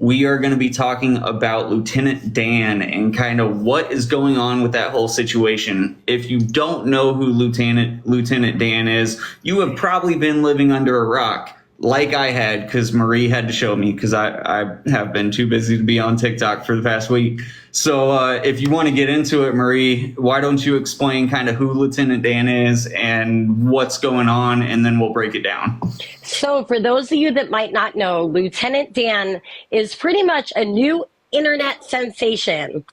we are going to be talking about Lieutenant Dan and kind of what is going on with that whole situation. If you don't know who Lieutenant Dan is, you have probably been living under a rock, like I had, because Marie had to show me, because I have been too busy to be on TikTok for the past week. So if you want to get into it, Marie, why don't you explain kind of who Lieutenant Dan is and what's going on, and then we'll break it down. So for those of you that might not know, Lieutenant Dan is pretty much a new internet sensation.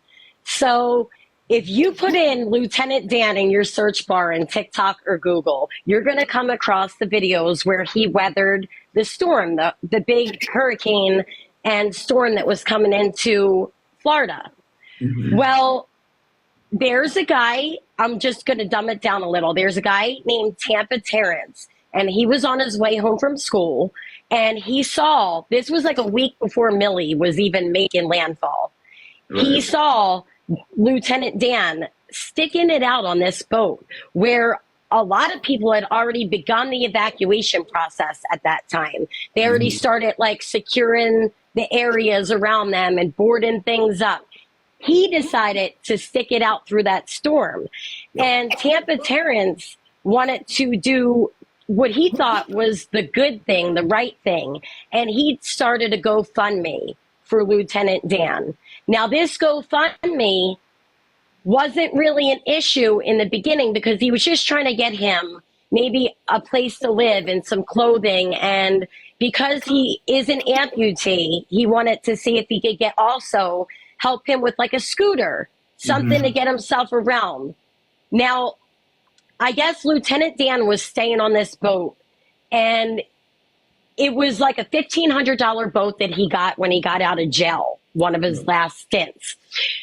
So if you put in Lieutenant Dan in your search bar in TikTok or Google, you're going to come across the videos where he weathered the storm, the big hurricane and storm that was coming into Florida. Mm-hmm. Well, there's a guy, I'm just going to dumb it down a little. There's a guy named Tampa Terrance, and he was on his way home from school, and he saw, this was like a week before Millie was even making landfall. Right. He saw Lieutenant Dan sticking it out on this boat where a lot of people had already begun the evacuation process at that time. They already started like securing the areas around them and boarding things up. He decided to stick it out through that storm. And Tampa Terrance wanted to do what he thought was the good thing, the right thing. And he started a GoFundMe for Lieutenant Dan. Now, this GoFundMe wasn't really an issue in the beginning because he was just trying to get him maybe a place to live and some clothing. And because he is an amputee, he wanted to see if he could also help him with like a scooter, something to get himself around. Now, I guess Lieutenant Dan was staying on this boat, and it was like a $1,500 boat that he got when he got out of jail, one of his last stints.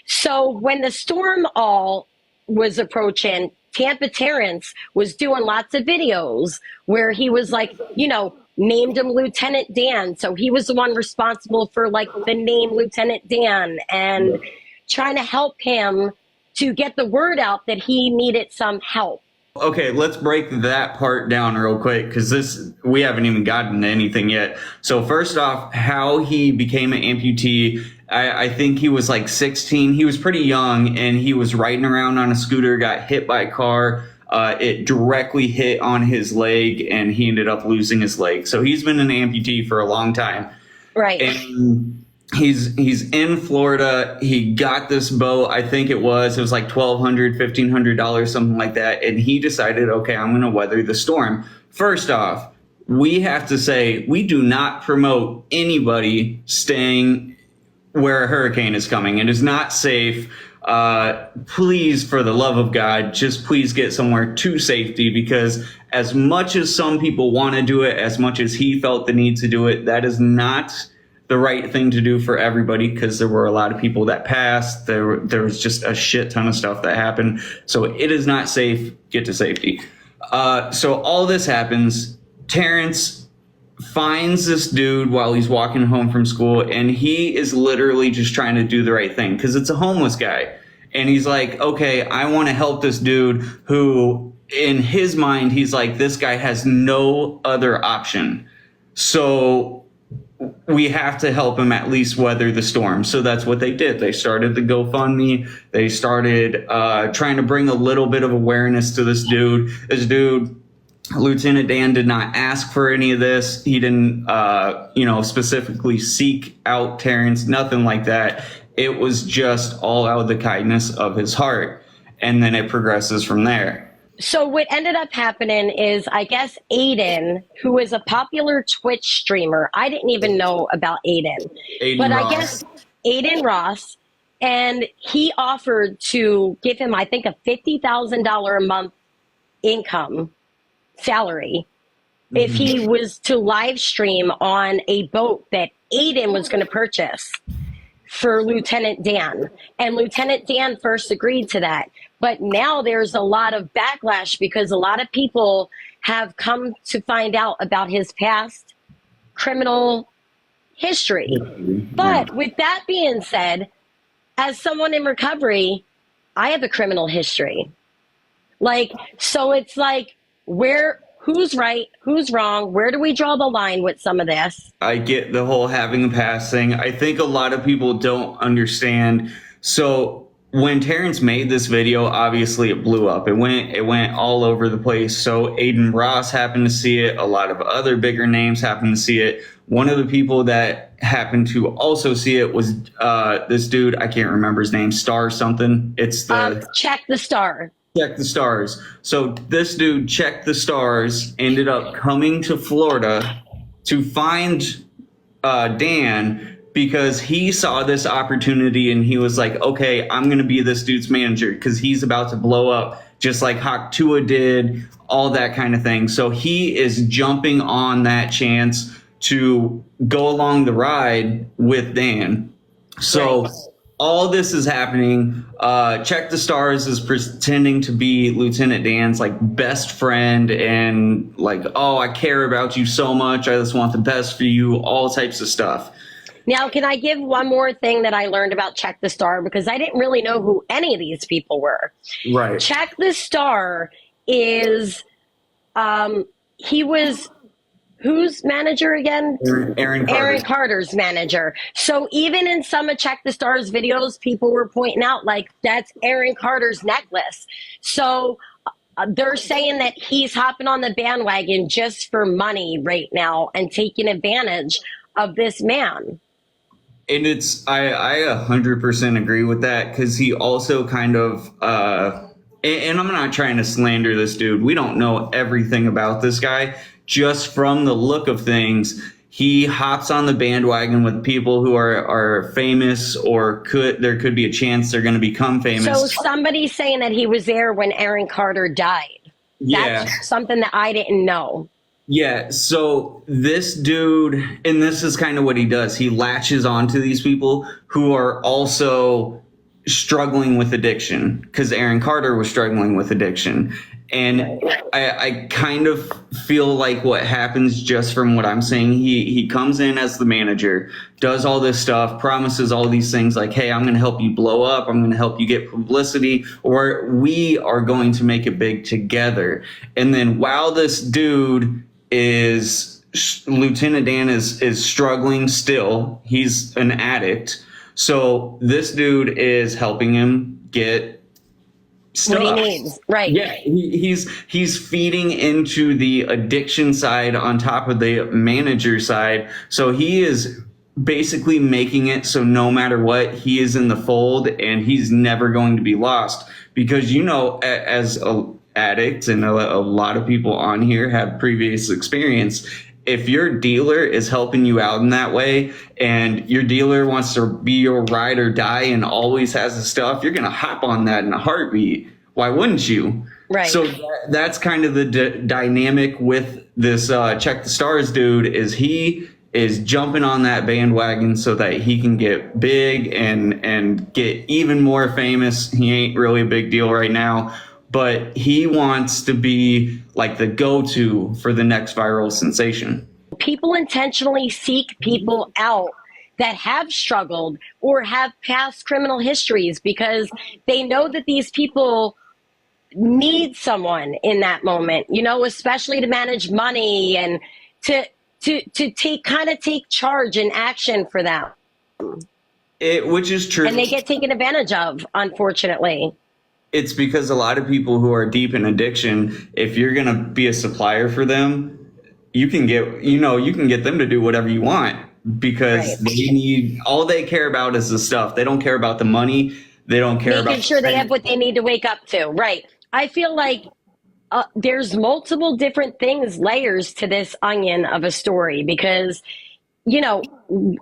So when the storm all was approaching, Tampa Terrance was doing lots of videos where he was like, you know, named him Lieutenant Dan. So he was the one responsible for like the name Lieutenant Dan and trying to help him to get the word out that he needed some help. Okay, let's break that part down real quick because we haven't even gotten to anything yet. So first off, how he became an amputee, I think he was like 16. He was pretty young, and he was riding around on a scooter, got hit by a car. It directly hit on his leg, and he ended up losing his leg. So he's been an amputee for a long time. Right. And he's in Florida. He got this boat. I think it was like $1,200, $1,500, something like that. And he decided, okay, I'm going to weather the storm. First off, we have to say we do not promote anybody staying where a hurricane is coming. It is not safe. Please, for the love of God, just please get somewhere to safety, because as much as some people want to do it, as much as he felt the need to do it, that is not the right thing to do for everybody, because there were a lot of people that passed. There was just a shit ton of stuff that happened. So it is not safe. Get to safety. So all this happens. Terrance finds this dude while he's walking home from school, and he is literally just trying to do the right thing because it's a homeless guy. And he's like, okay, I want to help this dude who, in his mind, he's like, this guy has no other option. So we have to help him at least weather the storm. So that's what they did. They started the GoFundMe. They started trying to bring a little bit of awareness to this dude. This dude, Lieutenant Dan, did not ask for any of this. He didn't, specifically seek out Terrance, nothing like that. It was just all out of the kindness of his heart. And then it progresses from there. So what ended up happening is, I guess Aiden, who is a popular Twitch streamer, I didn't even know about Aiden but Ross. I guess Aiden Ross, and he offered to give him, I think, a $50,000 a month income salary if he was to live stream on a boat that Aiden was going to purchase for Lieutenant Dan. And Lieutenant Dan first agreed to that. But now there's a lot of backlash because a lot of people have come to find out about his past criminal history. But with that being said, as someone in recovery, I have a criminal history. So it's like, who's right, who's wrong, where do we draw the line with some of this? I get the whole having a pass thing. I think a lot of people don't understand. So when Terrance made this video, obviously it blew up. It went all over the place. So Aiden Ross happened to see it. A lot of other bigger names happened to see it. One of the people that happened to also see it was this dude. I can't remember his name. Star something. It's the Check the Star. Check the Stars. So this dude, Check the Stars, ended up coming to Florida to find Dan because he saw this opportunity and he was like, okay, I'm going to be this dude's manager because he's about to blow up just like Hawk Tua did, all that kind of thing. So he is jumping on that chance to go along the ride with Dan. So Right. all this is happening. Check the Stars is pretending to be Lieutenant Dan's like best friend and like, oh, I care about you so much. I just want the best for you, all types of stuff. Now, can I give one more thing that I learned about Check the Star? Because I didn't really know who any of these people were. Right. Check the Star is, he was, whose manager again? Aaron Carter. Aaron Carter's manager. So even in some of Check the Stars videos, people were pointing out like that's Aaron Carter's necklace. So they're saying that he's hopping on the bandwagon just for money right now and taking advantage of this man. And it's I 100% agree with that because he also kind of and I'm not trying to slander this dude. We don't know everything about this guy. Just from the look of things, he hops on the bandwagon with people who are famous or there could be a chance they're going to become famous. So somebody's saying that he was there when Aaron Carter died. Yeah. That's something that I didn't know. Yeah, so this dude, and this is kind of what he does. He latches onto these people who are also struggling with addiction because Aaron Carter was struggling with addiction. And I kind of feel like what happens just from what I'm saying, he comes in as the manager, does all this stuff, promises all these things like, hey, I'm going to help you blow up. I'm going to help you get publicity, or we are going to make it big together. And then while this dude Lieutenant Dan is struggling still, he's an addict. So this dude is helping him get stuff. What he needs, right? Yeah, he's feeding into the addiction side on top of the manager side. So he is basically making it so no matter what, he is in the fold and he's never going to be lost. Because, you know, as a addict and a lot of people on here have previous experience, if your dealer is helping you out in that way and your dealer wants to be your ride or die and always has the stuff, you're going to hop on that in a heartbeat. Why wouldn't you? Right. So that's kind of the dynamic with this Check the Stars dude is he is jumping on that bandwagon so that he can get big and get even more famous. He ain't really a big deal right now, but he wants to be like the go-to for the next viral sensation. People intentionally seek people out that have struggled or have past criminal histories because they know that these people need someone in that moment, you know, especially to manage money and to take charge and action for them. Which is true. And they get taken advantage of, unfortunately. It's because a lot of people who are deep in addiction, if you're going to be a supplier for them, you can get them to do whatever you want because all they care about is the stuff. They don't care about the money. They don't care about making sure they have what they need to wake up to. Right. I feel like there's multiple different things, layers to this onion of a story because, you know,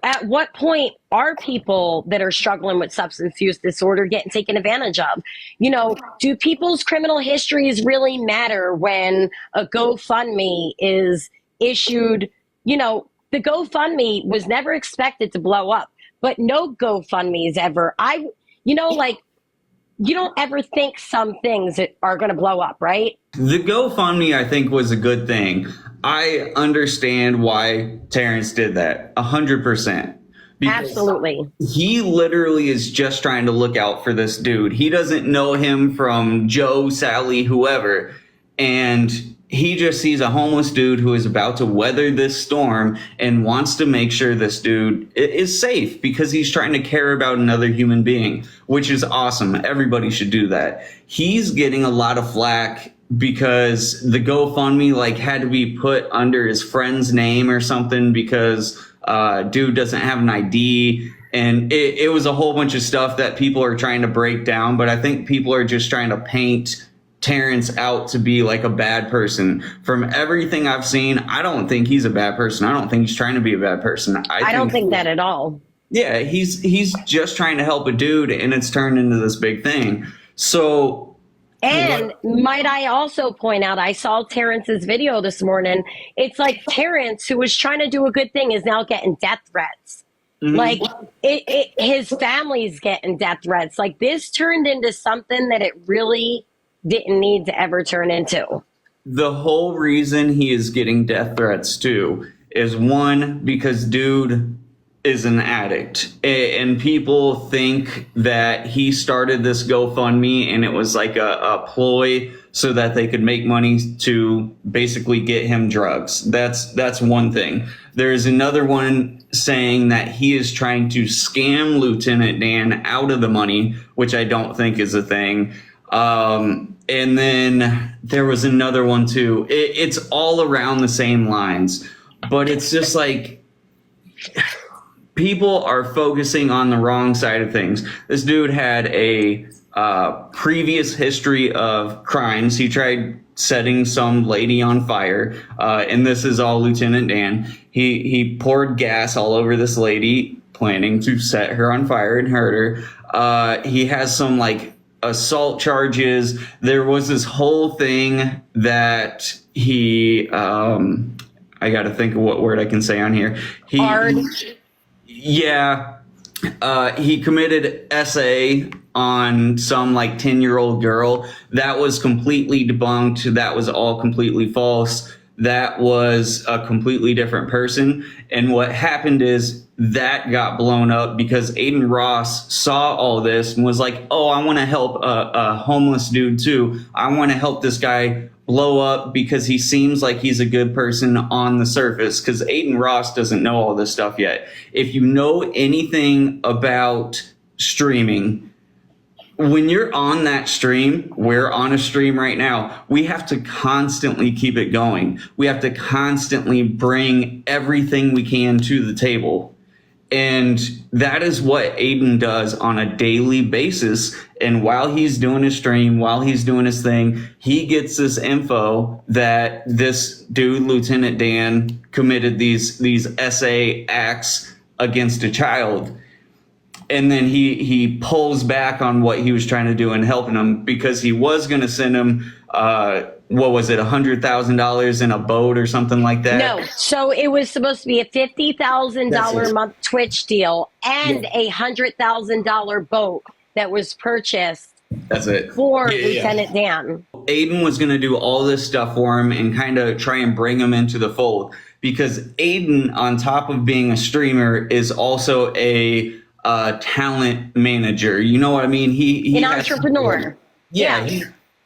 at what point are people that are struggling with substance use disorder getting taken advantage of? You know, do people's criminal histories really matter when a GoFundMe is issued? You know, the GoFundMe was never expected to blow up, but no GoFundMes ever. You don't ever think some things are going to blow up, right? The GoFundMe, I think, was a good thing. I understand why Terrance did that 100%. Absolutely. He literally is just trying to look out for this dude. He doesn't know him from Joe, Sally, whoever. And he just sees a homeless dude who is about to weather this storm and wants to make sure this dude is safe because he's trying to care about another human being, which is awesome. Everybody should do that. He's getting a lot of flack because the GoFundMe like had to be put under his friend's name or something because dude doesn't have an ID. And it was a whole bunch of stuff that people are trying to break down. But I think people are just trying to paint Terrance out to be like a bad person. From everything I've seen, I don't think he's a bad person. I don't think he's trying to be a bad person. I don't think that at all. Yeah, he's just trying to help a dude, and it's turned into this big thing. So, and might I also point out, I saw Terrance's video this morning. It's like Terrance, who was trying to do a good thing, is now getting death threats. Mm-hmm. Like his family's getting death threats. Like this turned into something that it really didn't need to ever turn into. The whole reason he is getting death threats too is one, because dude is an addict, and people think that he started this GoFundMe and it was like a ploy so that they could make money to basically get him drugs. That's one thing. There's another one saying that he is trying to scam Lieutenant Dan out of the money, which I don't think is a thing. And then there was another one too. It's all around the same lines, but it's just like people are focusing on the wrong side of things. This dude had a previous history of crimes. He tried setting some lady on fire, and this is all Lieutenant Dan. He poured gas all over this lady, planning to set her on fire and hurt her. He has some like assault charges. There was this whole thing that he I got to think of what word I can say on here. He committed SA on some like 10-year-old girl. That was completely debunked. That was all completely false. That was a completely different person. And what happened is that got blown up because Aiden Ross saw all this and was like, oh, I want to help a homeless dude too. I want to help this guy blow up because he seems like he's a good person on the surface, because Aiden Ross doesn't know all this stuff yet. If you know anything about streaming, when you're on that stream, we're on a stream right now, we have to constantly keep it going. We have to constantly bring everything we can to the table. And that is what Aiden does on a daily basis. And while he's doing his stream, while he's doing his thing, he gets this info that this dude, Lieutenant Dan, committed these SA acts against a child. And then he pulls back on what he was trying to do and helping him, because he was going to send him, what was it, $100,000 in a boat or something like that? No. So it was supposed to be a $50,000 a month Twitch deal and a $100,000 boat that was purchased. That's it. For Lieutenant Dan. Aiden was going to do all this stuff for him and kind of try and bring him into the fold, because Aiden, on top of being a streamer, is also a talent manager. You know what I mean? He an entrepreneur.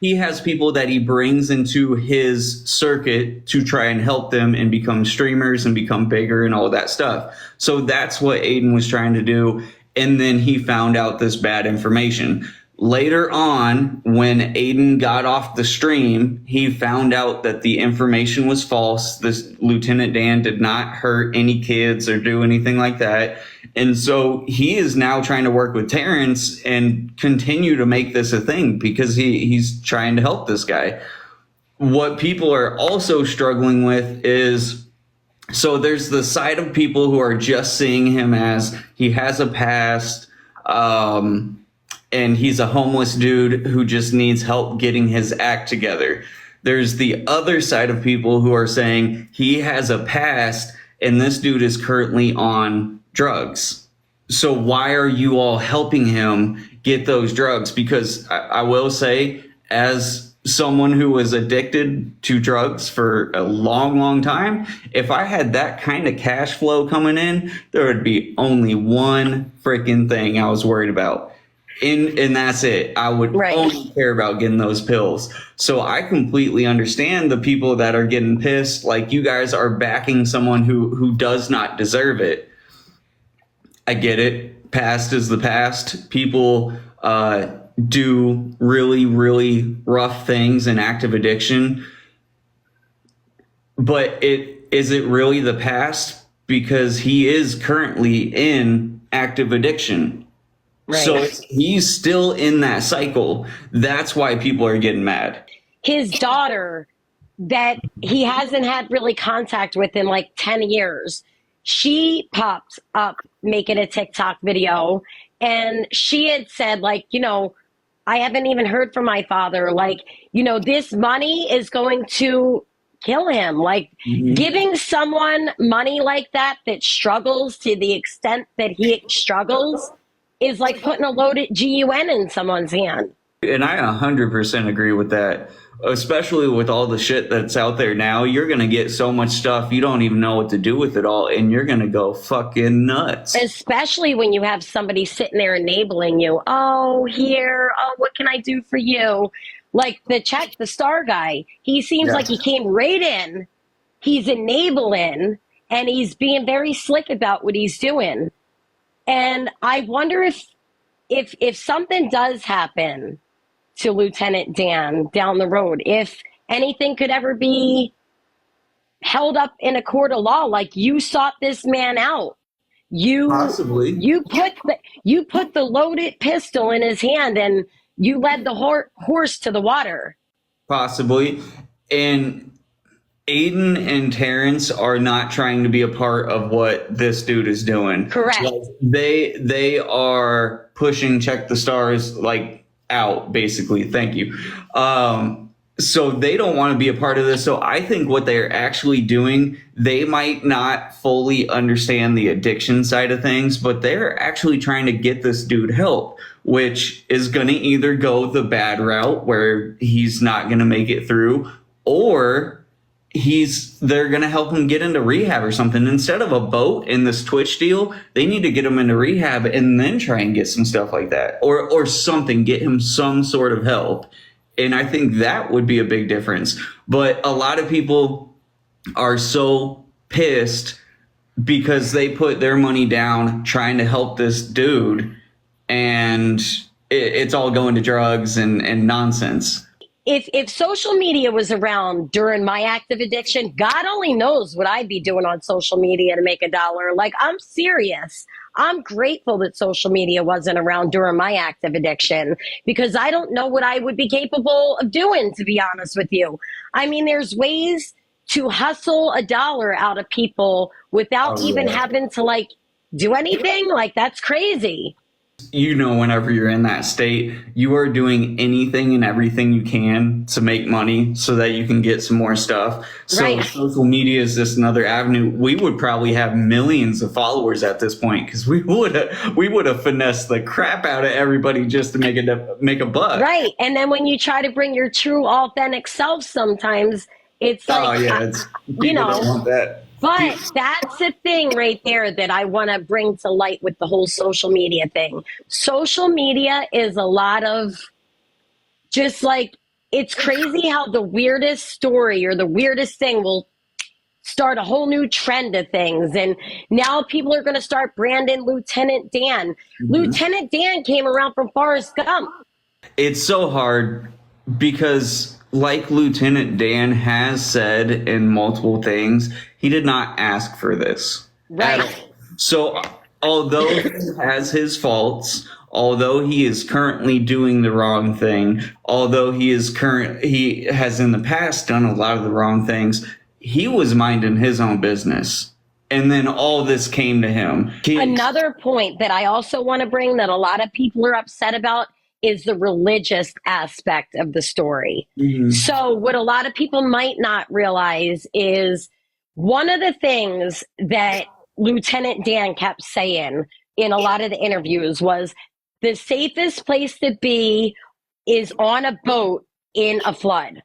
He has people that he brings into his circuit to try and help them and become streamers and become bigger and all that stuff. So that's what Aiden was trying to do. And then he found out this bad information. Later on, when Aiden got off the stream, he found out that the information was false. This Lieutenant Dan did not hurt any kids or do anything like that. And so he is now trying to work with Terrance and continue to make this a thing, because he's trying to help this guy. What people are also struggling with is, so there's the side of people who are just seeing him as he has a past, and he's a homeless dude who just needs help getting his act together. There's the other side of people who are saying he has a past and this dude is currently on drugs. So why are you all helping him get those drugs? Because I will say, as someone who was addicted to drugs for a long, long time, if I had that kind of cash flow coming in, there would be only one freaking thing I was worried about. And that's it. I would Right. only care about getting those pills. So I completely understand the people that are getting pissed. Like, you guys are backing someone who does not deserve it. I get it. Past is the past. People do really, really rough things in active addiction. But is it really the past? Because he is currently in active addiction. Right. So he's still in that cycle. That's why people are getting mad. His daughter, that he hasn't had really contact with in like 10 years, she popped up making a TikTok video, and she had said, like, I haven't even heard from my father. Like, this money is going to kill him. Like, giving someone money like that struggles to the extent that he struggles is like putting a loaded gun in someone's hand. And I 100% agree with that, especially with all the shit that's out there now. You're going to get so much stuff, you don't even know what to do with it all, and you're going to go fucking nuts. Especially when you have somebody sitting there enabling you. Oh, here. Oh, what can I do for you? Like the Checkthestars guy. He seems like he came right in. He's enabling, and he's being very slick about what he's doing. And I wonder if something does happen to Lieutenant Dan down the road, if anything could ever be held up in a court of law, like, you sought this man out. Possibly. You put the loaded pistol in his hand, and you led the horse to the water. Possibly. And Aiden and Terrance are not trying to be a part of what this dude is doing. Correct. Like, they are pushing Checkthestars like out, basically. Thank you. So they don't want to be a part of this. So I think what they're actually doing, they might not fully understand the addiction side of things, but they're actually trying to get this dude help, which is going to either go the bad route where he's not going to make it through, or they're going to help him get into rehab or something. Instead of a boat in this Twitch deal, they need to get him into rehab and then try and get some stuff like that, or something, get him some sort of help. And I think that would be a big difference. But a lot of people are so pissed because they put their money down trying to help this dude, and it's all going to drugs and nonsense. If social media was around during my active addiction, God only knows what I'd be doing on social media to make $1. Like, I'm serious. I'm grateful that social media wasn't around during my active addiction, because I don't know what I would be capable of doing, to be honest with you. I mean, there's ways to hustle $1 out of people without even having to, like, do anything. Like, that's crazy. Whenever you're in that state, you are doing anything and everything you can to make money so that you can get some more stuff. So Right. Social media is just another avenue. We would probably have millions of followers at this point, because we would have finessed the crap out of everybody just to make a buck. Right. And then when you try to bring your true, authentic self, sometimes it's like, people don't want that. But that's the thing right there that I want to bring to light with the whole social media thing. Social media is a lot of just like, it's crazy how the weirdest story or the weirdest thing will start a whole new trend of things. And now people are going to start branding Lieutenant Dan. Lieutenant Dan came around from Forrest Gump. It's so hard because, like Lieutenant Dan has said in multiple things, he did not ask for this. Right. So although he has his faults, although he is currently doing the wrong thing, although he has in the past done a lot of the wrong things, he was minding his own business. And then all this came to him. Another point that I also want to bring that a lot of people are upset about is the religious aspect of the story. So what a lot of people might not realize is one of the things that Lieutenant Dan kept saying in a lot of the interviews was the safest place to be is on a boat in a flood.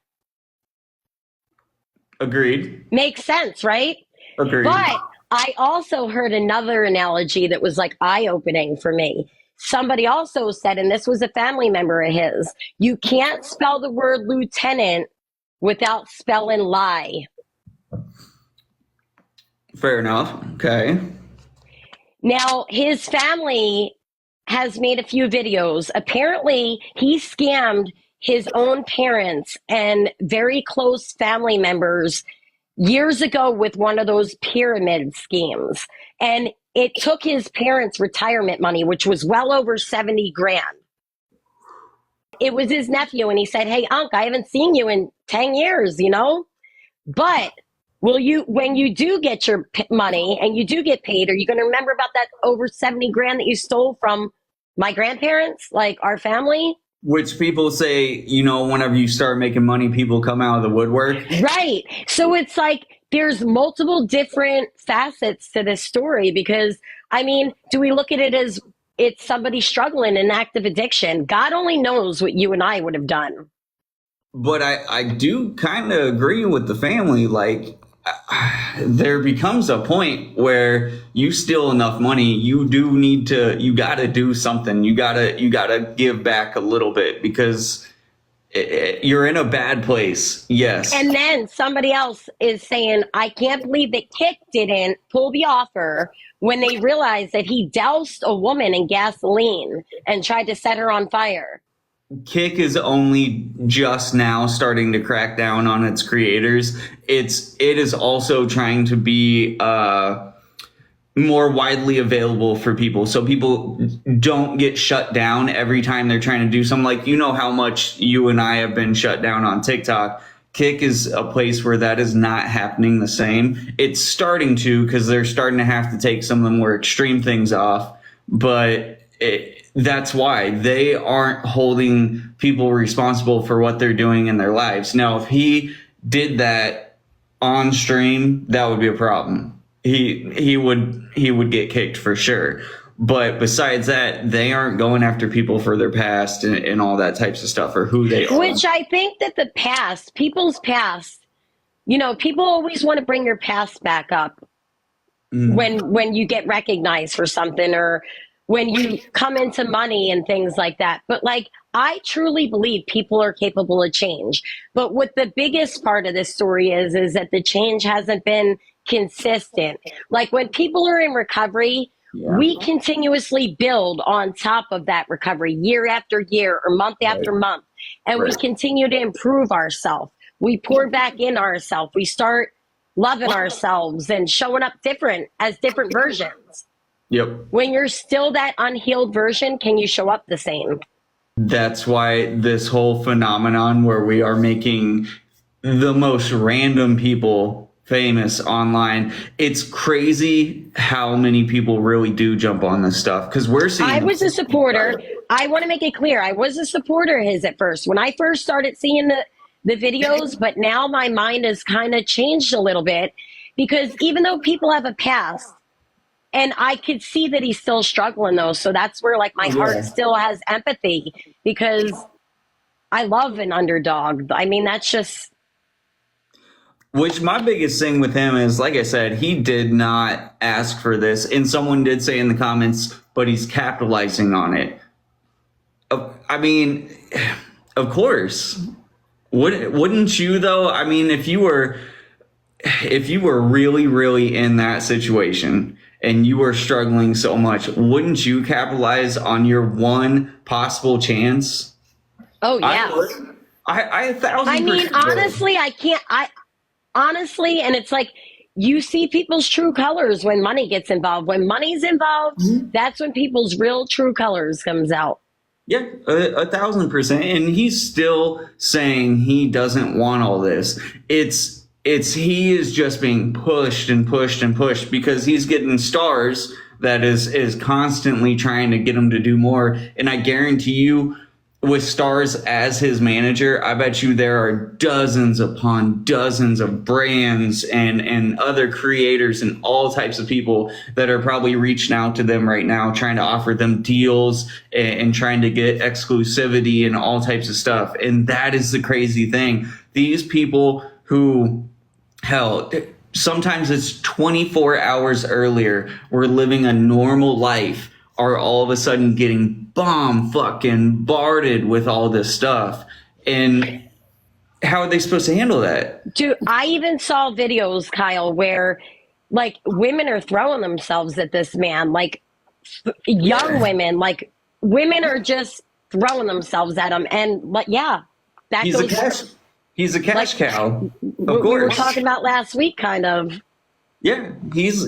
Agreed. Makes sense, right? Agreed. But I also heard another analogy that was like eye-opening for me. somebody also said, and this was a family member of his, you can't spell the word lieutenant without spelling lie. Fair enough. Okay. Now, his family has made a few videos. Apparently, he scammed his own parents and very close family members years ago with one of those pyramid schemes. And it took his parents' retirement money, which was well over 70 grand. It was his nephew, and he said, "Hey, Unc, I haven't seen you in 10 years, but will you, when you do get your money and you do get paid, are you going to remember about that over 70 grand that you stole from my grandparents, like our family?" Which people say, whenever you start making money, people come out of the woodwork. Right. So it's like there's multiple different facets to this story because, do we look at it as it's somebody struggling in active addiction? God only knows what you and I would have done. But I do kind of agree with the family. Like, there becomes a point where you steal enough money, you got to do something. You got to give back a little bit because you're in a bad place. Yes. And then somebody else is saying, I can't believe that Kick didn't pull the offer when they realized that he doused a woman in gasoline and tried to set her on fire. Kick is only just now starting to crack down on its creators. It is also trying to be more widely available for people, so people don't get shut down every time they're trying to do something. Like, how much you and I have been shut down on TikTok. Kick is a place where that is not happening the same. It's starting to, because they're starting to have to take some of the more extreme things off, but that's why they aren't holding people responsible for what they're doing in their lives. Now, if he did that on stream, that would be a problem. He would get kicked for sure. But besides that, they aren't going after people for their past and all that types of stuff or who they are. Which I think that people's past, people always want to bring your past back up when you get recognized for something or when you come into money and things like that. But I truly believe people are capable of change. But what the biggest part of this story is that the change hasn't been consistent. Like when people are in recovery, we continuously build on top of that recovery year after year or month after month. And we continue to improve ourselves. We pour back in ourselves. We start loving ourselves and showing up different versions. Yep. When you're still that unhealed version, can you show up the same? That's why this whole phenomenon where we are making the most random people famous online, it's crazy how many people really do jump on this stuff because we're seeing. I was a supporter. I want to make it clear. I was a supporter of his at first when I first started seeing the videos, but now my mind has kind of changed a little bit because even though people have a past, and I could see that he's still struggling though. So that's where my heart still has empathy because I love an underdog. That's just. Which my biggest thing with him is, like I said, he did not ask for this. And someone did say in the comments, but he's capitalizing on it. Of course. Wouldn't you though? If you were really, really in that situation and you were struggling so much, wouldn't you capitalize on your one possible chance? Oh yeah. I 1,000%. Honestly, and it's you see people's true colors when money gets involved. When money's involved, that's when people's real true colors comes out. Yeah, 1,000%. And he's still saying he doesn't want all this. He is just being pushed and pushed and pushed because he's getting stars that is constantly trying to get him to do more. And I guarantee you, with Stars as his manager, I bet you there are dozens upon dozens of brands and other creators and all types of people that are probably reaching out to them right now, trying to offer them deals and trying to get exclusivity and all types of stuff. And that is the crazy thing. These people who, sometimes it's 24 hours earlier, were living a normal life are all of a sudden getting bomb fucking barded with all this stuff. And how are they supposed to handle that? Dude, I even saw videos, Kyle, where like women are throwing themselves at this man, like young Yeah. women, like women are just throwing themselves at him. And like, yeah, that He's a goes cash he's a cash like cow. Of we were course. talking about last week, kind of. Yeah, he is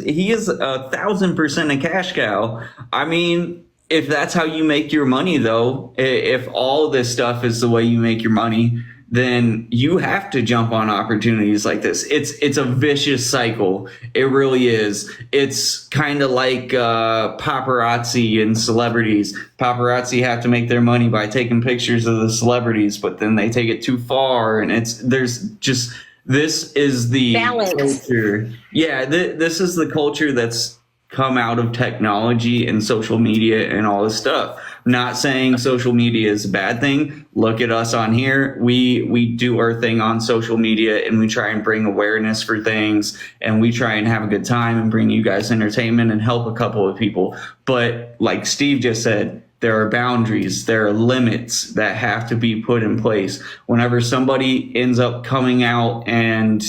1,000% a cash cow. I mean, if that's how you make your money, though, if all this stuff is the way you make your money, then you have to jump on opportunities like this. It's a vicious cycle. It really is. It's kind of like paparazzi and celebrities. Paparazzi have to make their money by taking pictures of the celebrities, but then they take it too far, and there's just this is the Balance. culture. Yeah, this is the culture that's come out of technology and social media and all this stuff. Not saying social media is a bad thing. Look at us on here. We do our thing on social media and we try and bring awareness for things and we try and have a good time and bring you guys entertainment and help a couple of people. But like Steve just said, there are boundaries, there are limits that have to be put in place. Whenever somebody ends up coming out and,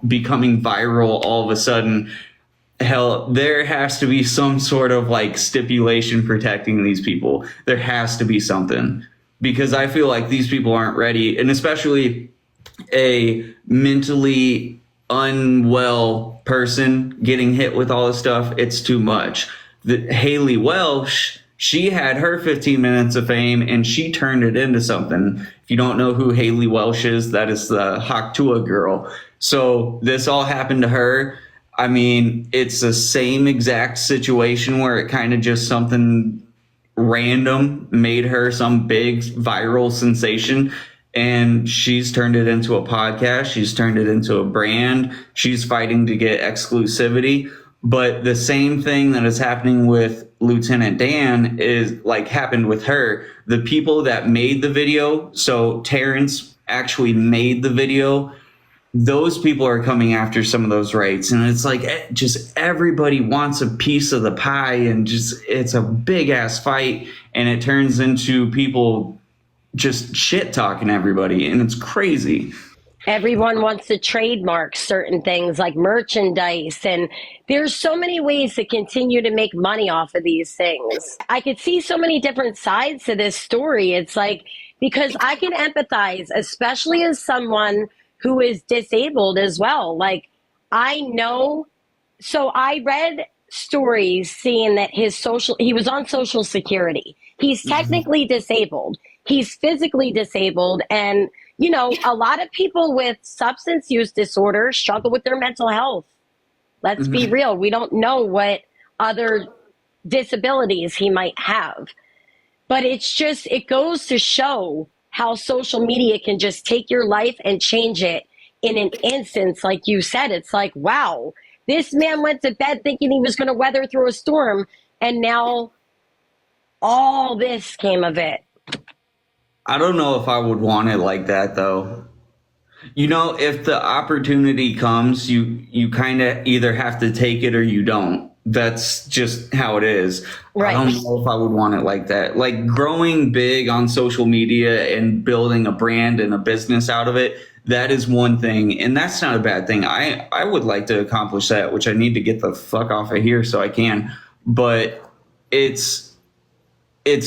becoming viral all of a sudden, hell, there has to be some sort of like stipulation protecting these people. There has to be something because I feel like these people aren't ready, and especially a mentally unwell person getting hit with all this stuff. It's too much. Haley Welsh, she had her 15 minutes of fame and she turned it into something. If you don't know who Haley Welsh is, that is the Haktua girl. So this all happened to her. I mean, it's the same exact situation where it kind of just something random made her some big viral sensation. And she's turned it into a podcast. She's turned it into a brand. She's fighting to get exclusivity. But the same thing that is happening with Lieutenant Dan is like happened with her. The people that made the video, so Terrance actually made the video, those people are coming after some of those rights. And it's like just everybody wants a piece of the pie and just it's a big ass fight. And it turns into people just shit talking everybody. And it's crazy. Everyone wants to trademark certain things like merchandise, and there's so many ways to continue to make money off of these things. I could see so many different sides to this story. It's like, because I can empathize, especially as someone who is disabled as well. Like, I know, so I read stories seeing that he was on Social Security. He's technically disabled. He's physically disabled. And, a lot of people with substance use disorder struggle with their mental health. Let's be real. We don't know what other disabilities he might have. But it goes to show how social media can just take your life and change it in an instance. Like you said, it's like, wow, this man went to bed thinking he was going to weather through a storm, and now all this came of it. I don't know if I would want it like that, though. If the opportunity comes, you kind of either have to take it or you don't. That's just how it is. Right. I don't know if I would want it like that. Like growing big on social media and building a brand and a business out of it, that is one thing. And that's not a bad thing. I would like to accomplish that, which I need to get the fuck off of here so I can. But it's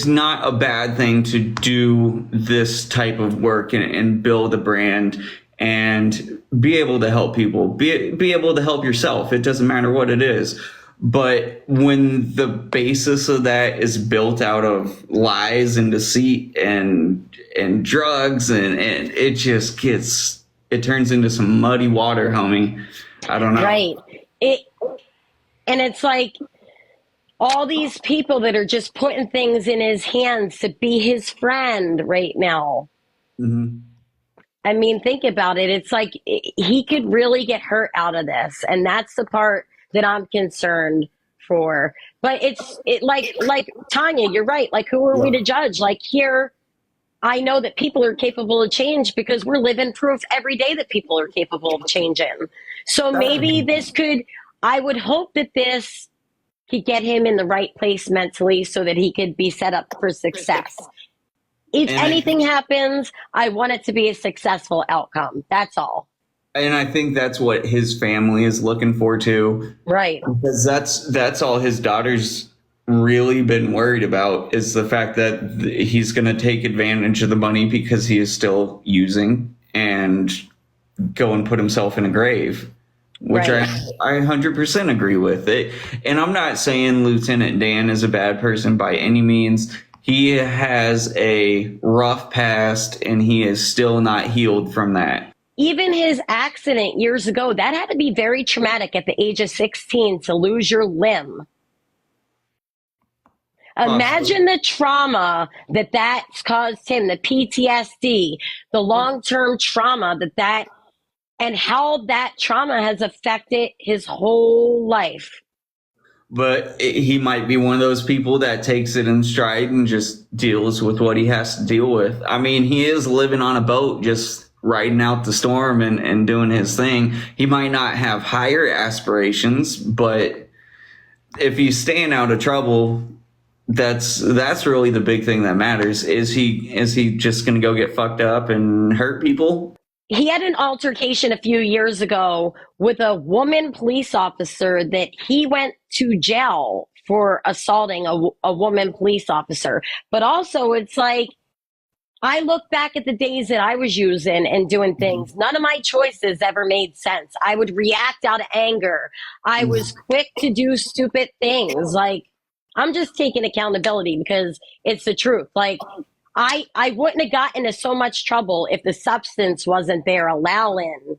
not a bad thing to do this type of work and build a brand and be able to help people, be able to help yourself. It doesn't matter what it is. But when the basis of that is built out of lies and deceit and drugs and it just it turns into some muddy water, homie. I don't know. Right. And it's like, all these people that are just putting things in his hands to be his friend right now. Mm-hmm. I mean, think about it. It's like he could really get hurt out of this. And that's the part that I'm concerned for. But like Tanya, you're right. Like, who are we to judge? Like here, I know that people are capable of change because we're living proof every day that people are capable of changing. So maybe I would hope that this could get him in the right place mentally so that he could be set up for success. If anything happens, I want it to be a successful outcome. That's all. And I think that's what his family is looking for too. Right. Because that's all his daughter's really been worried about, is the fact that he's going to take advantage of the money because he is still using and go and put himself in a grave, which right. I 100% agree with it. And I'm not saying Lieutenant Dan is a bad person by any means. He has a rough past and he is still not healed from that. Even his accident years ago, that had to be very traumatic at the age of 16 to lose your limb. Imagine the trauma that's caused him, the PTSD, the long-term trauma that and how that trauma has affected his whole life. But he might be one of those people that takes it in stride and just deals with what he has to deal with. I mean, he is living on a boat, just riding out the storm and doing his thing. He might not have higher aspirations, but if he's staying out of trouble, that's really the big thing that matters. Is he just going to go get fucked up and hurt people? He had an altercation a few years ago with a woman police officer that he went to jail for assaulting a woman police officer. But also, it's like, I look back at the days that I was using and doing things. None of my choices ever made sense. I would react out of anger. I was quick to do stupid things. Like, I'm just taking accountability because it's the truth. Like, I wouldn't have gotten into so much trouble if the substance wasn't there allowing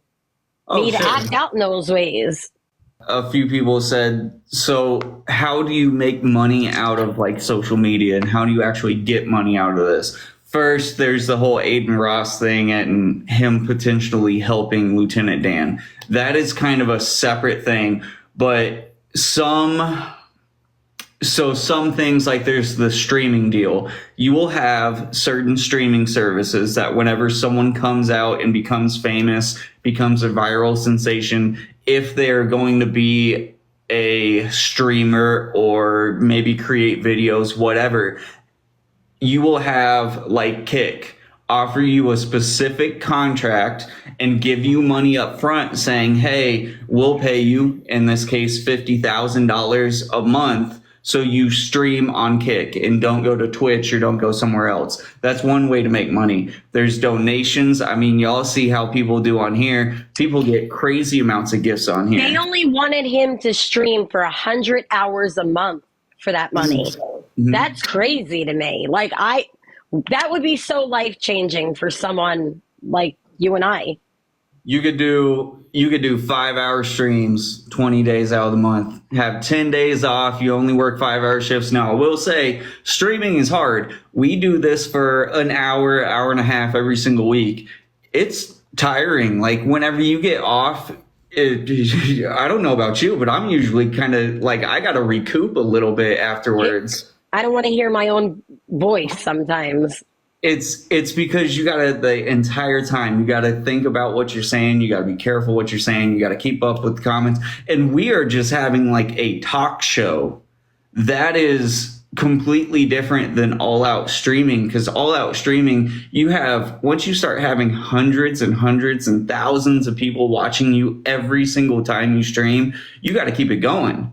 me to act out in those ways. A few people said, so how do you make money out of like social media and how do you actually get money out of this? First, there's the whole Aiden Ross thing and him potentially helping Lieutenant Dan. That is kind of a separate thing, but some things, like there's the streaming deal. You will have certain streaming services that whenever someone comes out and becomes famous, becomes a viral sensation, if they're going to be a streamer or maybe create videos, whatever, you will have like Kick offer you a specific contract and give you money up front saying, hey, we'll pay you, in this case, $50,000 a month. So you stream on Kick and don't go to Twitch or don't go somewhere else. That's one way to make money. There's donations. I mean, y'all see how people do on here. People get crazy amounts of gifts on here. They only wanted him to stream for 100 hours a month for that money. Mm-hmm. That's crazy to me. Like, that would be so life-changing for someone like you and I. You could do 5-hour streams 20 days out of the month, have 10 days off. You only work 5-hour shifts. Now, I will say streaming is hard. We do this for an hour, hour and a half every single week. It's tiring. Like whenever you get off, I don't know about you, but I'm usually kind of like, I got to recoup a little bit afterwards. I don't want to hear my own voice sometimes. It's because you gotta, the entire time, you gotta think about what you're saying. You gotta be careful what you're saying. You gotta keep up with the comments. And we are just having like a talk show. That is completely different than all out streaming, because all out streaming, you have, once you start having hundreds and hundreds and thousands of people watching you every single time you stream, you gotta keep it going.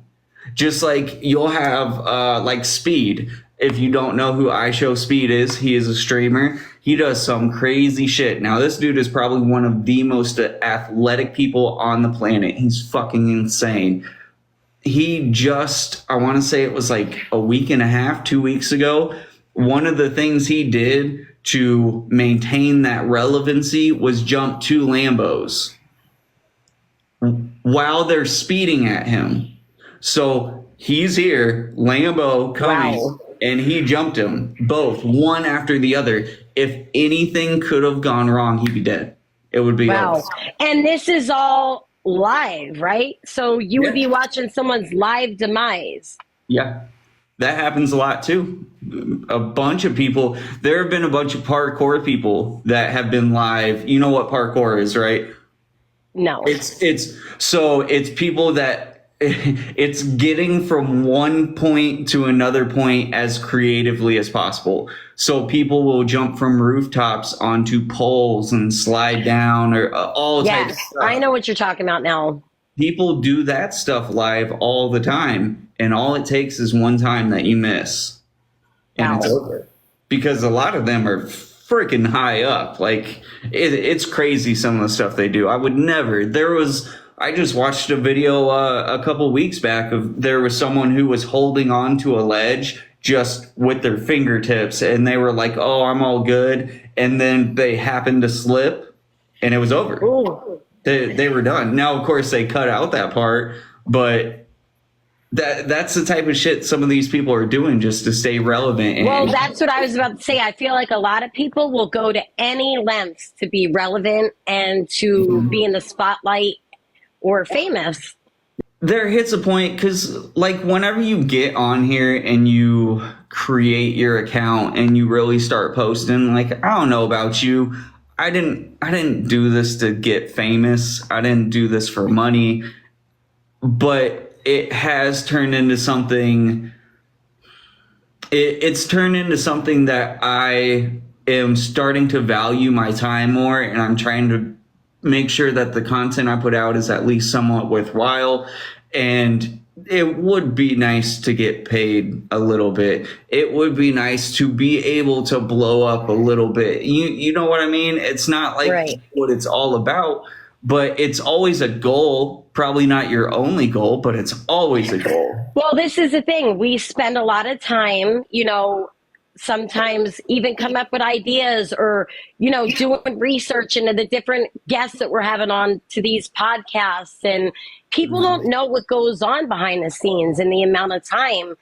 Just like you'll have like Speed. If you don't know who iShowSpeed is, he is a streamer. He does some crazy shit. Now, this dude is probably one of the most athletic people on the planet. He's fucking insane. He just, I want to say it was like a week and a half, 2 weeks ago, one of the things he did to maintain that relevancy was jump 2 Lambos while they're speeding at him. So he's here, Lambo coming. Wow. And he jumped him, both, one after the other. If anything could have gone wrong, he'd be dead. It would be wow. over. And this is all live, right? So you would be watching someone's live demise. Yeah, that happens a lot too. A bunch of people. There have been a bunch of parkour people that have been live. You know what parkour is, right? No. It's people that it's getting from one point to another point as creatively as possible. So people will jump from rooftops onto poles and slide down, or all types of Yes, stuff. I know what you're talking about now. People do that stuff live all the time, and all it takes is one time that you miss, and it's Wow. over. Because a lot of them are freaking high up. Like it's crazy some of the stuff they do. I would never. I just watched a video a couple weeks back of there was someone who was holding on to a ledge just with their fingertips, and they were like, "Oh, I'm all good," and then they happened to slip, and it was over. Ooh. They were done. Now, of course, they cut out that part, but that's the type of shit some of these people are doing just to stay relevant. Well, that's what I was about to say. I feel like a lot of people will go to any lengths to be relevant and to be in the spotlight or famous. There hits a point because, like, whenever you get on here and you create your account and you really start posting, like, I don't know about you, I didn't do this to get famous. I didn't do this for money, but it has turned into something. It's turned into something that I am starting to value my time more, and I'm trying to make sure that the content I put out is at least somewhat worthwhile. And it would be nice to get paid a little bit. It would be nice to be able to blow up a little bit. You know what I mean? It's not like Right. what it's all about, but it's always a goal. Probably not your only goal, but it's always a goal. Well, this is the thing. We spend a lot of time, sometimes even come up with ideas or, doing research into the different guests that we're having on to these podcasts. And people don't know what goes on behind the scenes and the amount of time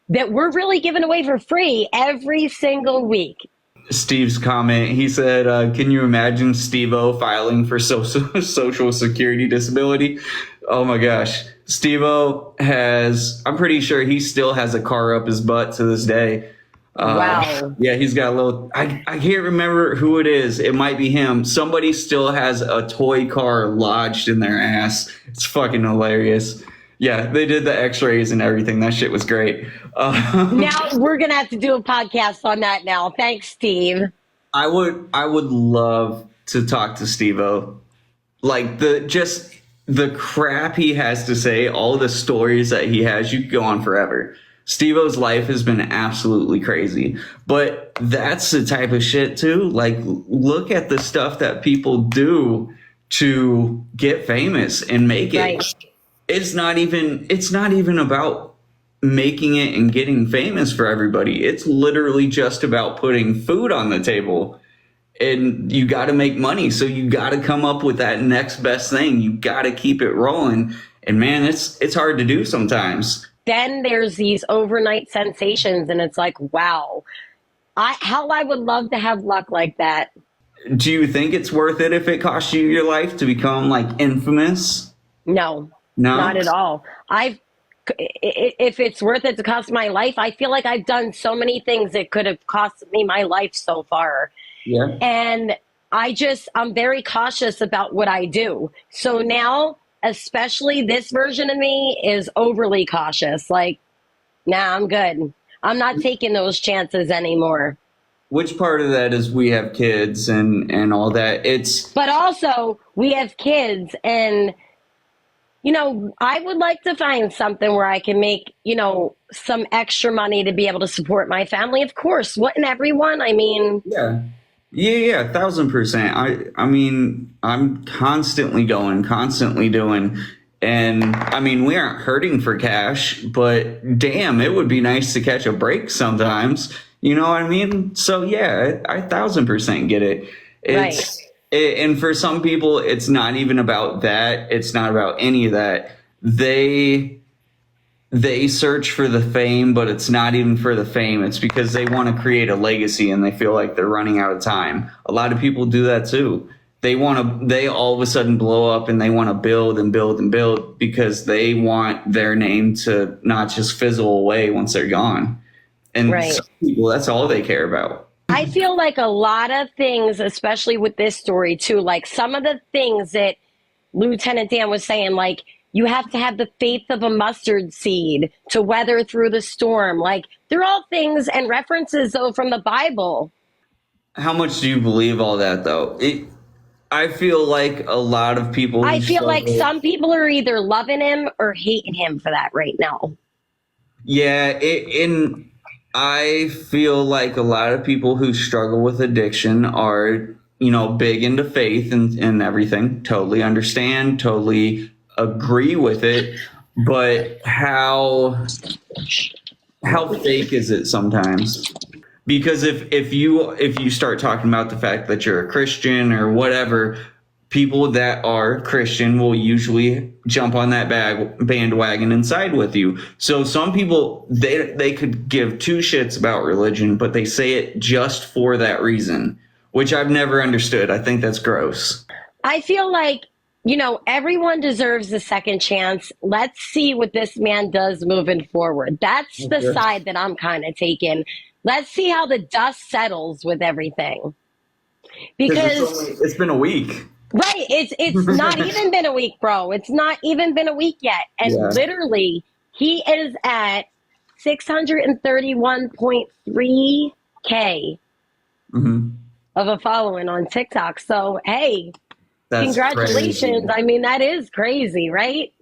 that we're really giving away for free every single week. Steve's comment, he said, can you imagine Steve-O filing for social security disability? Oh my gosh. Steve-O I'm pretty sure he still has a car up his butt to this day. Wow. Yeah, he's got a little, I can't remember who it is. It might be him. Somebody still has a toy car lodged in their ass. It's fucking hilarious. Yeah, they did the x-rays and everything. That shit was great. Now we're going to have to do a podcast on that now. Thanks, Steve. I would love to talk to Steve-O. Like the crap he has to say, all the stories that he has, you could go on forever. Steve-O's life has been absolutely crazy, but that's the type of shit too. Like, look at the stuff that people do to get famous and make it. Right. It's not even about making it and getting famous for everybody. It's literally just about putting food on the table. And you got to make money. So you got to come up with that next best thing. You got to keep it rolling. And man, it's hard to do sometimes. Then there's these overnight sensations, and it's like, wow, how I would love to have luck like that. Do you think it's worth it if it costs you your life to become like infamous? No, No? not at all. If it's worth it to cost my life, I feel like I've done so many things that could have cost me my life so far. Yeah. And I'm very cautious about what I do. So now, especially this version of me is overly cautious. Like, nah, I'm good. I'm not taking those chances anymore. Which part of that is we have kids and all that? But also, we have kids, and I would like to find something where I can make, some extra money to be able to support my family. Of course, wouldn't everyone? I mean, Yeah, 1,000%. I mean, I'm constantly going, constantly doing. And I mean, we aren't hurting for cash, but damn, it would be nice to catch a break sometimes. You know what I mean? So yeah, I 1,000% get it. And for some people, it's not even about that. It's not about any of that. They search for the fame, but it's not even for the fame. It's because they want to create a legacy and they feel like they're running out of time. A lot of people do that too. They all of a sudden blow up and they want to build and build and build because they want their name to not just fizzle away once they're gone. And some people, that's all they care about. I feel like a lot of things, especially with this story too, like some of the things that Lieutenant Dan was saying, like You have to have the faith of a mustard seed to weather through the storm. Like, they're all things and references, though, from the Bible. How much do you believe all that though? I feel like a lot of people I who feel like struggle. some people are either loving him or hating him for that right now. Yeah, and I feel like a lot of people who struggle with addiction are, big into faith and everything. Totally understand, totally agree with it. But how fake is it sometimes? Because if you start talking about the fact that you're a Christian or whatever, people that are Christian will usually jump on that bandwagon and side with you. So some people, they could give two shits about religion, but they say it just for that reason, which I've never understood. I think that's gross. I feel like, everyone deserves a second chance. Let's see what this man does moving forward. That's the Okay. side that I'm kind of taking. Let's see how the dust settles with everything. Because It's been a week. right, it's not even been a week, bro. It's not even been a week yet. And Yeah. literally, he is at 631.3K Mhm. of a following on TikTok. So, hey, That's congratulations. crazy. I mean, that is crazy, right?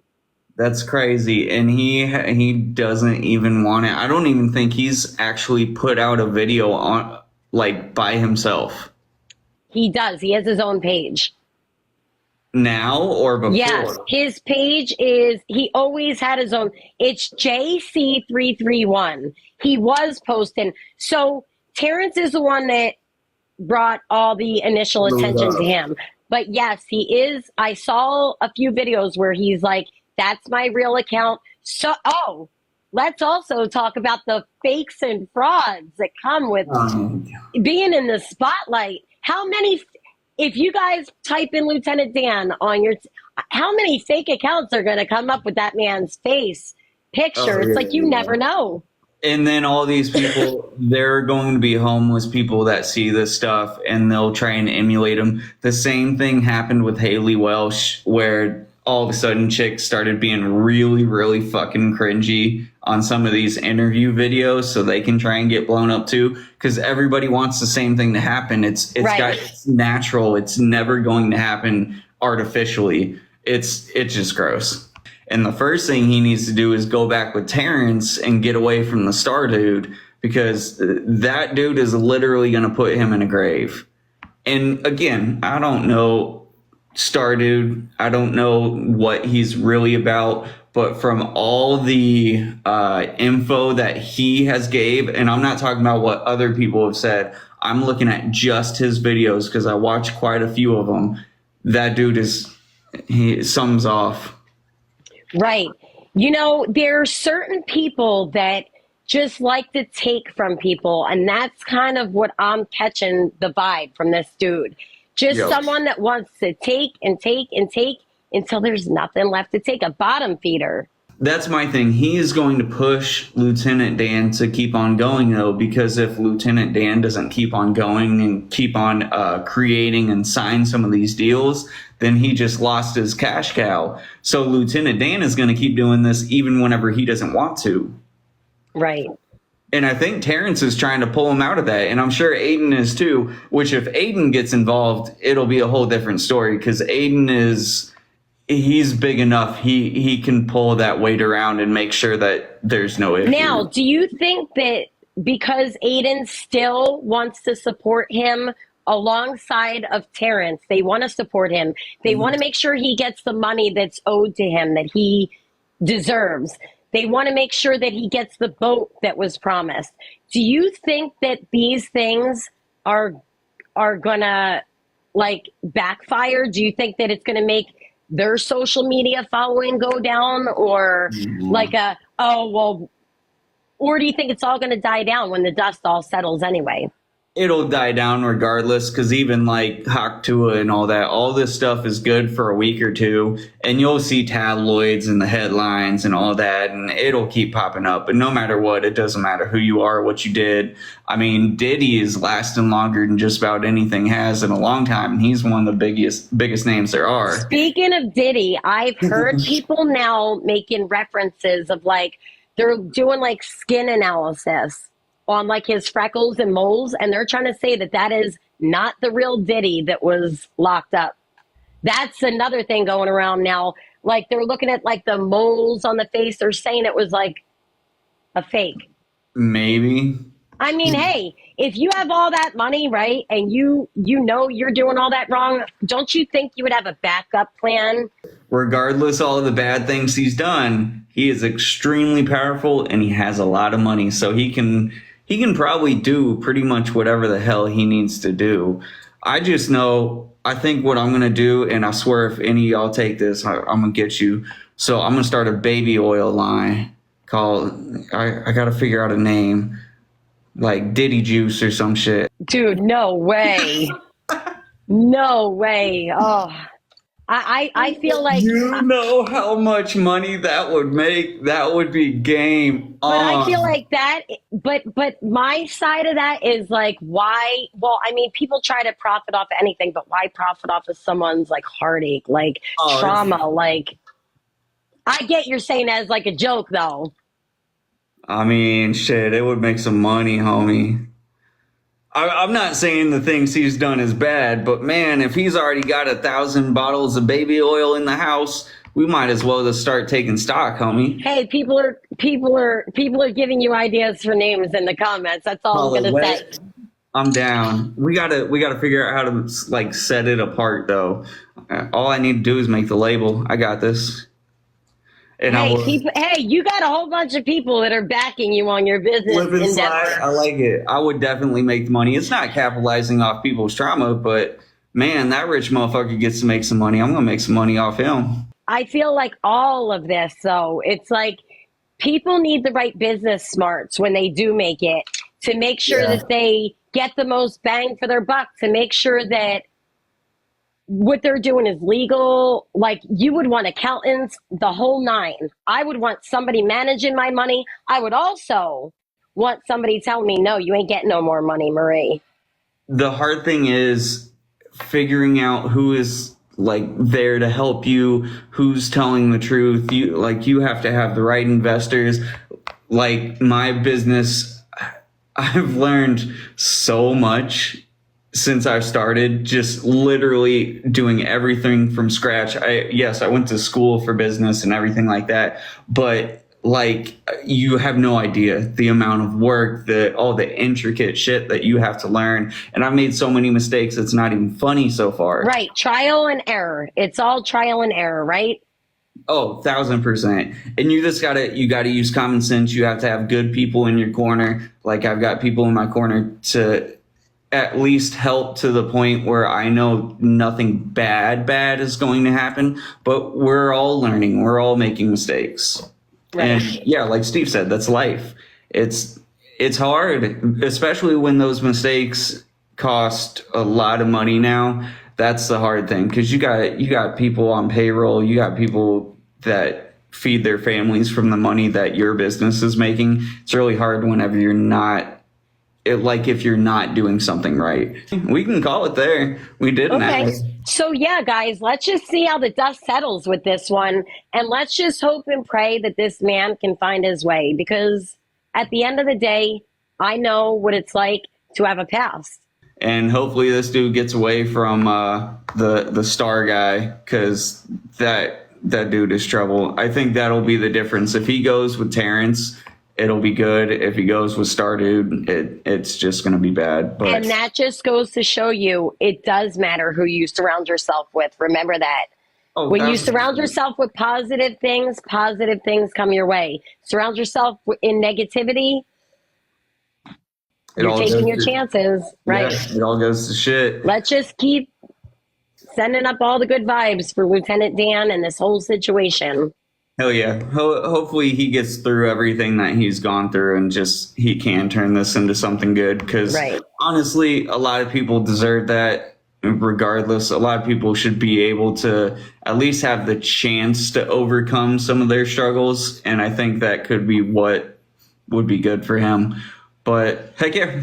That's crazy, and he doesn't even want it. I don't even think he's actually put out a video on like by himself He does. He has his own page. now or before. Yes, his page he always had his own. It's JC331. He was posting. So Terrance is the one that brought all the initial Blew it attention up. to him. But yes, he is. I saw a few videos where he's like, that's my real account. So, let's also talk about the fakes and frauds that come with being in the spotlight. How many, if you guys type in Lieutenant Dan on how many fake accounts are going to come up with that man's face picture? It's like you never know. And then all these people, they're going to be homeless people that see this stuff and they'll try and emulate them. The same thing happened with Haley Welsh, where all of a sudden chicks started being really, really fucking cringy on some of these interview videos so they can try and get blown up too. Because everybody wants the same thing to happen. It's natural. It's never going to happen artificially. It's just gross. And the first thing he needs to do is go back with Terrance and get away from the Star dude, because that dude is literally going to put him in a grave. And again, I don't know Star dude. I don't know what he's really about, but from all the info that he has gave, and I'm not talking about what other people have said, I'm looking at just his videos because I watched quite a few of them. That dude he sums off. Right. There are certain people that just like to take from people. And that's kind of what I'm catching the vibe from this dude. Just someone that wants to take and take and take until there's nothing left to take. A bottom feeder. That's my thing. He is going to push Lieutenant Dan to keep on going, though, because if Lieutenant Dan doesn't keep on going and keep on creating and sign some of these deals, then he just lost his cash cow. So Lieutenant Dan is going to keep doing this even whenever he doesn't want to. Right. And I think Terrance is trying to pull him out of that. And I'm sure Aiden is too, which if Aiden gets involved, it'll be a whole different story, because Aiden he's big enough. He can pull that weight around and make sure that there's no issue. Now, do you think that because Aiden still wants to support him alongside of Terrance, they want to support him, they want to make sure he gets the money that's owed to him that he deserves, they want to make sure that he gets the boat that was promised, do you think that these things are gonna like backfire? Do you think that it's gonna make their social media following go down, or or do you think it's all going to die down when the dust all settles anyway? it'll die down regardless, because even like Haktua and all this stuff is good for a week or two, and you'll see tabloids and the headlines and all that, and it'll keep popping up. But no matter what, it doesn't matter who you are, what you did. I mean, Diddy is lasting longer than just about anything has in a long time, and he's one of the biggest names there are. Speaking of Diddy, I've heard people now making references of like they're doing like skin analysis on like his freckles and moles, and they're trying to say that that is not the real Diddy that was locked up. That's another thing going around now. Like they're looking at like the moles on the face. They're saying it was like a fake. Maybe. I mean, hey, if you have all that money, right, and you know you're doing all that wrong, don't you think you would have a backup plan? Regardless of all the bad things he's done, he is extremely powerful and he has a lot of money, so he can probably do pretty much whatever the hell he needs to do. I just know, I think what I'm going to do, and I swear if any of y'all take this, I'm going to get you. So I'm going to start a baby oil line called, I got to figure out a name, like Diddy Juice or some shit. Dude, no way. No way. Oh, I feel like... You know how much money that would make? That would be game on. But I feel like that, but my side of that is like, why? Well, I mean, people try to profit off anything, but why profit off of someone's like heartache, like trauma? Like, I get you're saying that as like a joke, though. I mean, shit, it would make some money, homie. I'm not saying the things he's done is bad, but man, if he's already got 1,000 bottles of baby oil in the house, we might as well just start taking stock, homie. Hey, people are giving you ideas for names in the comments. That's all I'm gonna say. I'm down. We gotta figure out how to like set it apart, though. All I need to do is make the label. I got this. And hey, you got a whole bunch of people that are backing you on your business endeavor. I like it. I would definitely make money. It's not capitalizing off people's trauma, but man, that rich motherfucker gets to make some money. I'm gonna make some money off him. I feel like all of this, though, it's like people need the right business smarts when they do make it to make sure that they get the most bang for their buck, to make sure that what they're doing is legal. Like, you would want accountants, the whole nine. I would want somebody managing my money. I would also want somebody telling me, no, you ain't getting no more money, Marie. The hard thing is figuring out who is like there to help you, who's telling the truth. You have to have the right investors. Like my business, I've learned so much since I've started, just literally doing everything from scratch. I went to school for business and everything like that, but like you have no idea the amount of work, all the intricate shit that you have to learn. And I've made so many mistakes, it's not even funny so far. Right. Trial and error. It's all trial and error, right? Oh, 1,000%. And you gotta use common sense. You have to have good people in your corner. Like I've got people in my corner to at least help to the point where I know nothing bad is going to happen, but we're all learning. We're all making mistakes. Right. And yeah, like Steve said, that's life. It's hard, especially when those mistakes cost a lot of money now. That's the hard thing, because you got people on payroll, you got people that feed their families from the money that your business is making. It's really hard whenever you're not, if you're not doing something right. We can call it there. We did an hour. So yeah, guys, let's just see how the dust settles with this one. And let's just hope and pray that this man can find his way, because at the end of the day, I know what it's like to have a past. And hopefully this dude gets away from the star guy, because that dude is trouble. I think that'll be the difference. If he goes with Terrance, it'll be good. If he goes with Star Dude, it's just going to be bad. But, and that just goes to show you, it does matter who you surround yourself with. Remember that. When you surround yourself with positive things come your way. Surround yourself in negativity, you're taking your chances, right? Yeah, it all goes to shit. Let's just keep sending up all the good vibes for Lieutenant Dan and this whole situation. Hell yeah. Hopefully he gets through everything that he's gone through and just he can turn this into something good. Because Right. honestly, a lot of people deserve that. Regardless, a lot of people should be able to at least have the chance to overcome some of their struggles. And I think that could be what would be good for him. But heck yeah.